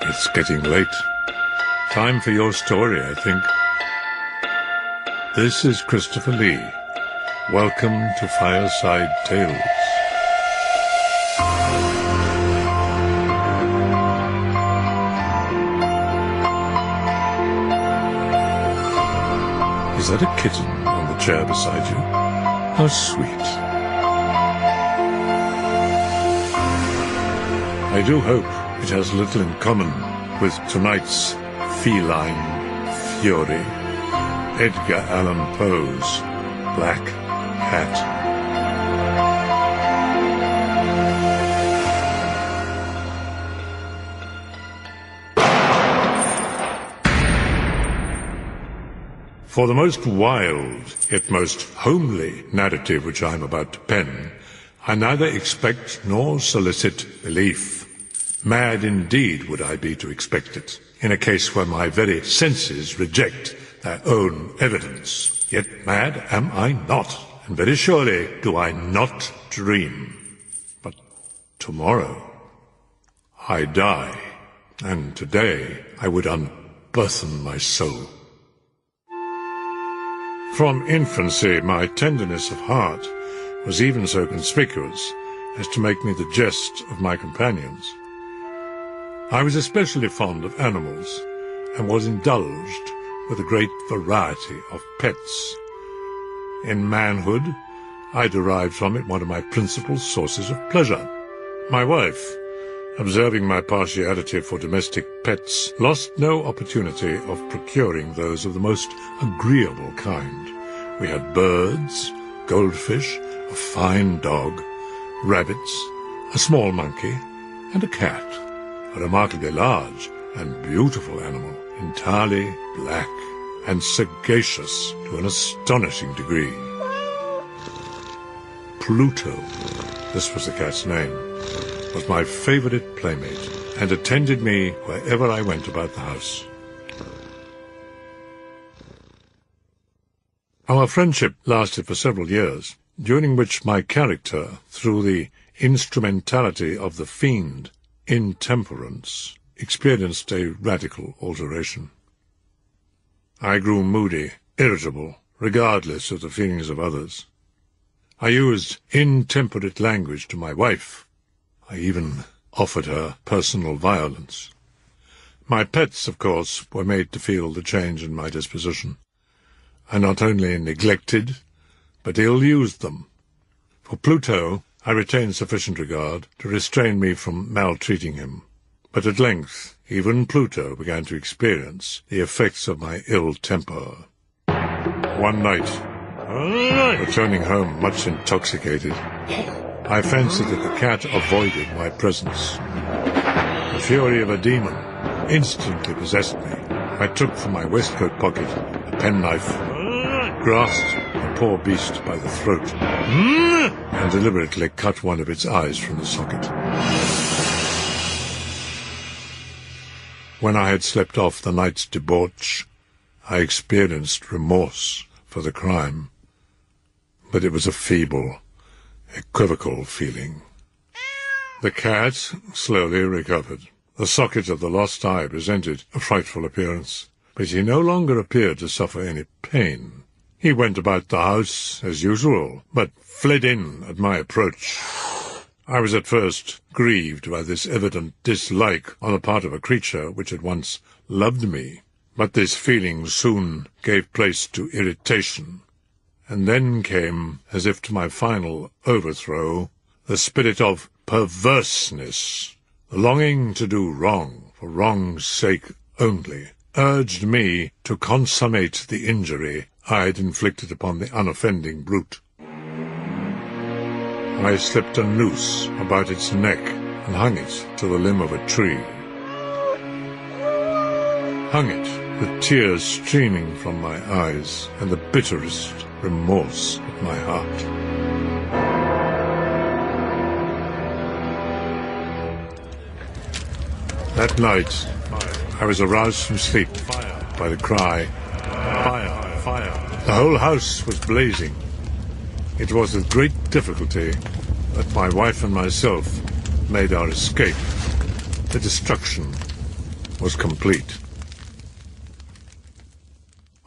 It's getting late. Time for your story, I think. This is Christopher Lee. Welcome to Fireside Tales. Is that a kitten on the chair beside you? How sweet. I do hope it has little in common with tonight's feline fury, Edgar Allan Poe's Black Cat. For the most wild, yet most homely narrative which I am about to pen, I neither expect nor solicit belief. Mad indeed would I be to expect it, in a case where my very senses reject their own evidence. Yet mad am I not, and very surely do I not dream. But tomorrow I die, and today I would unburthen my soul. From infancy, my tenderness of heart was even so conspicuous as to make me the jest of my companions. I was especially fond of animals, and was indulged with a great variety of pets. In manhood, I derived from it one of my principal sources of pleasure. My wife, observing my partiality for domestic pets, lost no opportunity of procuring those of the most agreeable kind. We had birds, goldfish, a fine dog, rabbits, a small monkey, and a cat, a remarkably large and beautiful animal, entirely black and sagacious to an astonishing degree. Pluto, this was the cat's name, was my favorite playmate, and attended me wherever I went about the house. Our friendship lasted for several years, during which my character, through the instrumentality of the fiend, intemperance, experienced a radical alteration. I grew moody, irritable, regardless of the feelings of others. I used intemperate language to my wife. I even offered her personal violence. My pets, of course, were made to feel the change in my disposition. I not only neglected, but ill-used them. For Pluto, I retained sufficient regard to restrain me from maltreating him. But at length, even Pluto began to experience the effects of my ill temper. One night, returning home much intoxicated, I fancied that the cat avoided my presence. The fury of a demon instantly possessed me. I took from my waistcoat pocket a penknife, grasped the poor beast by the throat, and deliberately cut one of its eyes from the socket. When I had slept off the night's debauch, I experienced remorse for the crime, but it was a feeble, equivocal feeling. The cat slowly recovered. The socket of the lost eye presented a frightful appearance, but he no longer appeared to suffer any pain. He went about the house as usual, but fled in at my approach. I was at first grieved by this evident dislike on the part of a creature which had once loved me, but this feeling soon gave place to irritation, and then came, as if to my final overthrow, the spirit of perverseness. The longing to do wrong, for wrong's sake only, urged me to consummate the injury I had inflicted upon the unoffending brute. I slipped a noose about its neck and hung it to the limb of a tree. Hung it with tears streaming from my eyes and the bitterest remorse at my heart. That night, I was aroused from sleep by the cry, "Fire! Fire!" The whole house was blazing. It was with great difficulty that my wife and myself made our escape. The destruction was complete.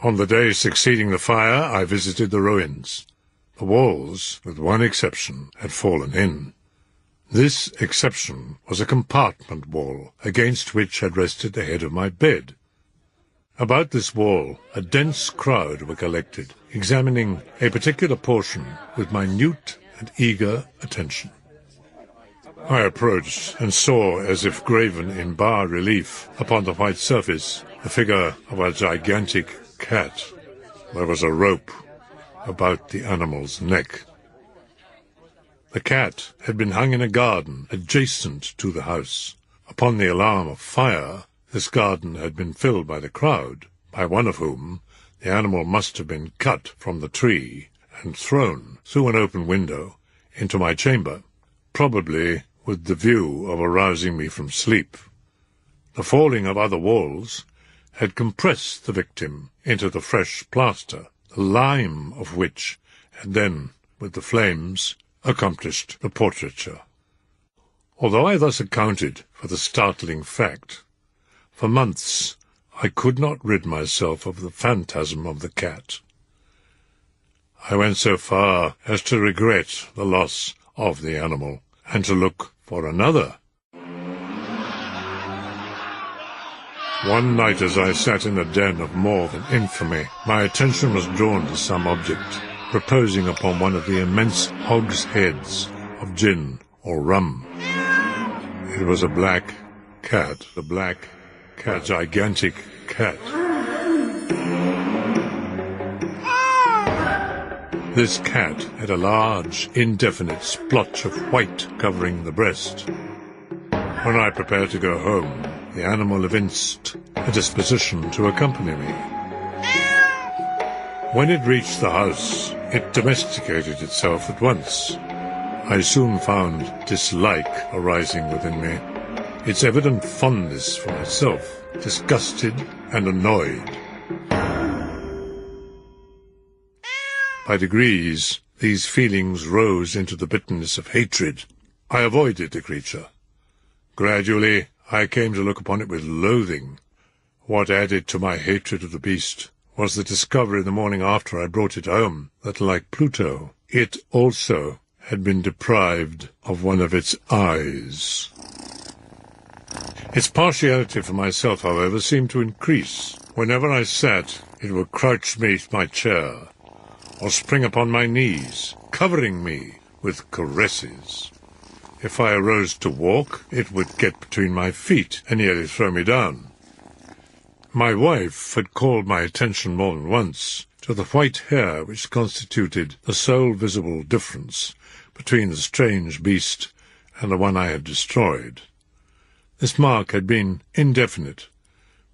On the day succeeding the fire, I visited the ruins. The walls, with one exception, had fallen in. This exception was a compartment wall, against which had rested the head of my bed. About this wall, a dense crowd were collected, examining a particular portion with minute and eager attention. I approached and saw, as if graven in bas-relief upon the white surface, the figure of a gigantic cat. There was a rope about the animal's neck. The cat had been hung in a garden adjacent to the house. Upon the alarm of fire, this garden had been filled by the crowd, by one of whom the animal must have been cut from the tree and thrown through an open window into my chamber, probably with the view of arousing me from sleep. The falling of other walls had compressed the victim into the fresh plaster, the lime of which had then, with the flames, accomplished the portraiture. Although I thus accounted for the startling fact, for months I could not rid myself of the phantasm of the cat. I went so far as to regret the loss of the animal, and to look for another. One night, as I sat in a den of more than infamy, my attention was drawn to some object reposing upon one of the immense hogsheads of gin or rum. It was a black cat, a gigantic cat. This cat had a large, indefinite splotch of white covering the breast. When I prepared to go home, the animal evinced a disposition to accompany me. When it reached the house, it domesticated itself at once. I soon found dislike arising within me, its evident fondness for myself, disgusted and annoyed. By degrees, these feelings rose into the bitterness of hatred. I avoided the creature. Gradually, I came to look upon it with loathing. What added to my hatred of the beast was the discovery the morning after I brought it home that, like Pluto, it also had been deprived of one of its eyes. Its partiality for myself, however, seemed to increase. Whenever I sat, it would crouch beneath my chair, or spring upon my knees, covering me with caresses. If I arose to walk, it would get between my feet and nearly throw me down. My wife had called my attention more than once to the white hair which constituted the sole visible difference between the strange beast and the one I had destroyed. This mark had been indefinite,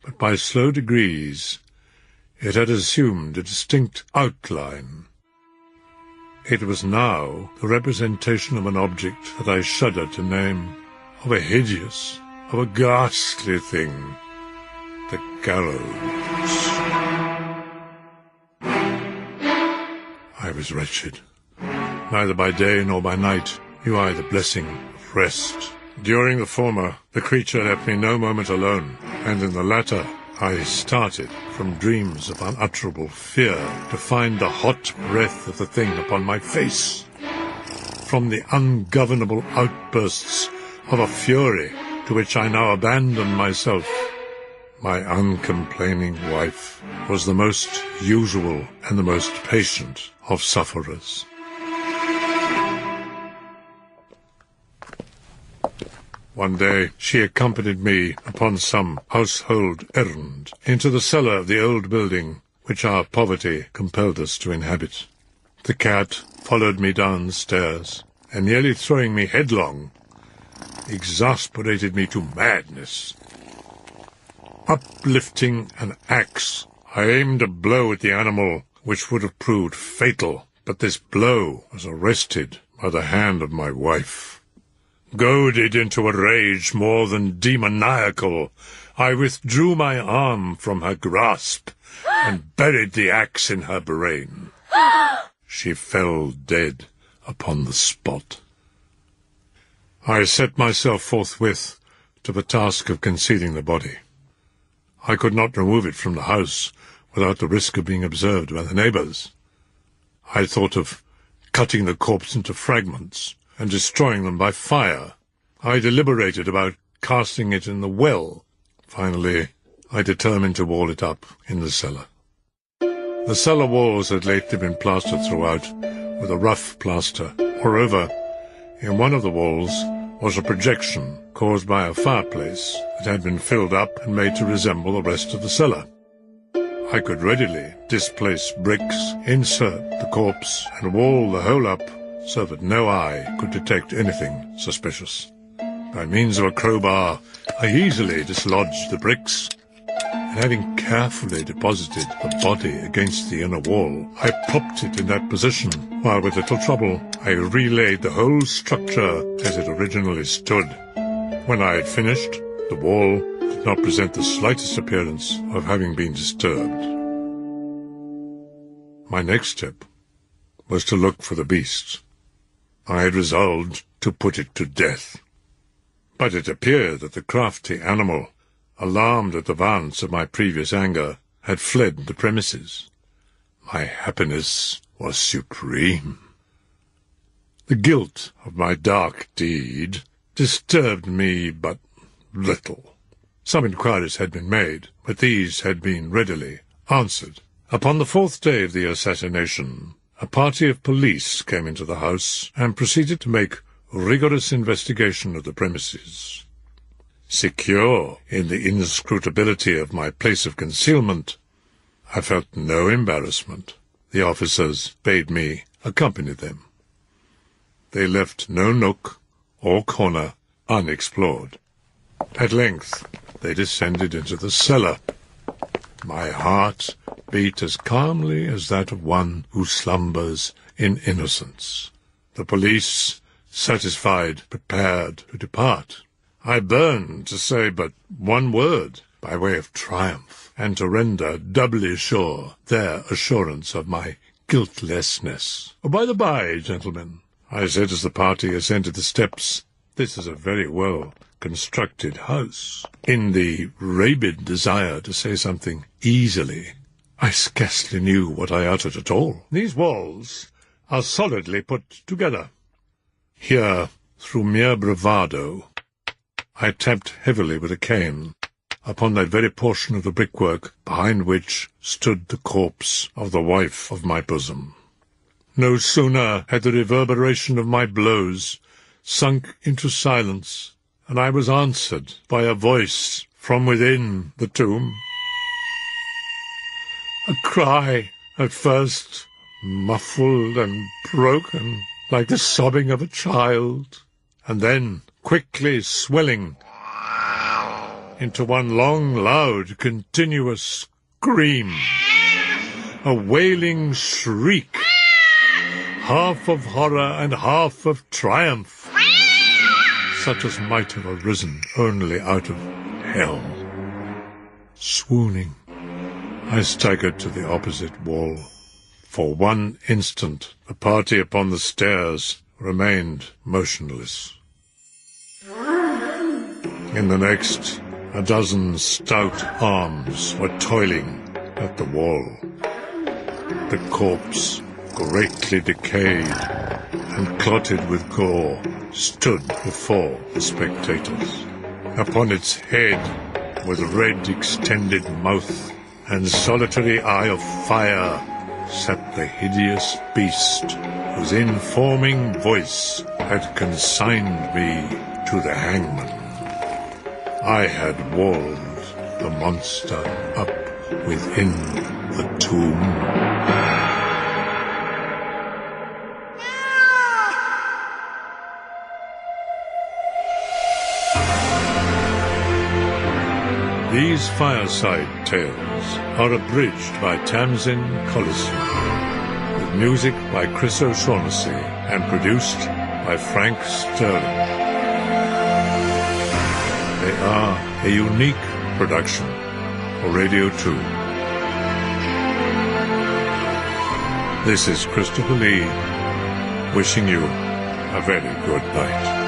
but by slow degrees it had assumed a distinct outline. It was now the representation of an object that I shudder to name, of a hideous, of a ghastly thing, the gallows. I was wretched. Neither by day nor by night knew I the blessing of rest. During the former, the creature left me no moment alone, and in the latter, I started from dreams of unutterable fear to find the hot breath of the thing upon my face, from the ungovernable outbursts of a fury to which I now abandoned myself. My uncomplaining wife was the most usual and the most patient of sufferers. One day she accompanied me upon some household errand into the cellar of the old building which our poverty compelled us to inhabit. The cat followed me down the stairs, and nearly throwing me headlong, exasperated me to madness. Uplifting an axe, I aimed a blow at the animal which would have proved fatal, but this blow was arrested by the hand of my wife. Goaded into a rage more than demoniacal, I withdrew my arm from her grasp and buried the axe in her brain. She fell dead upon the spot. I set myself forthwith to the task of concealing the body. I could not remove it from the house without the risk of being observed by the neighbours. I thought of cutting the corpse into fragments and destroying them by fire. I deliberated about casting it in the well. Finally, I determined to wall it up in the cellar. The cellar walls had lately been plastered throughout with a rough plaster. Moreover, in one of the walls was a projection caused by a fireplace that had been filled up and made to resemble the rest of the cellar. I could readily displace bricks, insert the corpse, and wall the whole up so that no eye could detect anything suspicious. By means of a crowbar, I easily dislodged the bricks, and having carefully deposited the body against the inner wall, I propped it in that position, while with little trouble I relaid the whole structure as it originally stood. When I had finished, the wall did not present the slightest appearance of having been disturbed. My next step was to look for the beast. I had resolved to put it to death. But it appeared that the crafty animal, alarmed at the violence of my previous anger, had fled the premises. My happiness was supreme. The guilt of my dark deed disturbed me but little. Some inquiries had been made, but these had been readily answered. Upon the 4th day of the assassination, a party of police came into the house and proceeded to make rigorous investigation of the premises. Secure in the inscrutability of my place of concealment, I felt no embarrassment. The officers bade me accompany them. They left no nook or corner unexplored. At length they descended into the cellar. My heart beat as calmly as that of one who slumbers in innocence. The police, satisfied, prepared to depart. I burned to say but one word by way of triumph, and to render doubly sure their assurance of my guiltlessness. "Oh, by the by, gentlemen," I said as the party ascended the steps, "this is a very well-constructed house." In the rabid desire to say something easily, I scarcely knew what I uttered at all. "These walls are solidly put together." Here, through mere bravado, I tapped heavily with a cane upon that very portion of the brickwork behind which stood the corpse of the wife of my bosom. No sooner had the reverberation of my blows sunk into silence, and I was answered by a voice from within the tomb. A cry, at first muffled and broken, like the sobbing of a child, and then quickly swelling into one long, loud, continuous scream, a wailing shriek, half of horror and half of triumph, such as might have arisen only out of hell. Swooning, I staggered to the opposite wall. For one instant, the party upon the stairs remained motionless. In the next, a dozen stout arms were toiling at the wall. The corpse, greatly decayed and clotted with gore, stood before the spectators. Upon its head, with red extended mouth and solitary eye of fire, sat the hideous beast whose informing voice had consigned me to the hangman. I had walled the monster up within the tomb. These Fireside Tales are abridged by Tamsin Collison, with music by Chris O'Shaughnessy, and produced by Frank Sterling. They are a unique production for Radio 2. This is Christopher Lee, wishing you a very good night.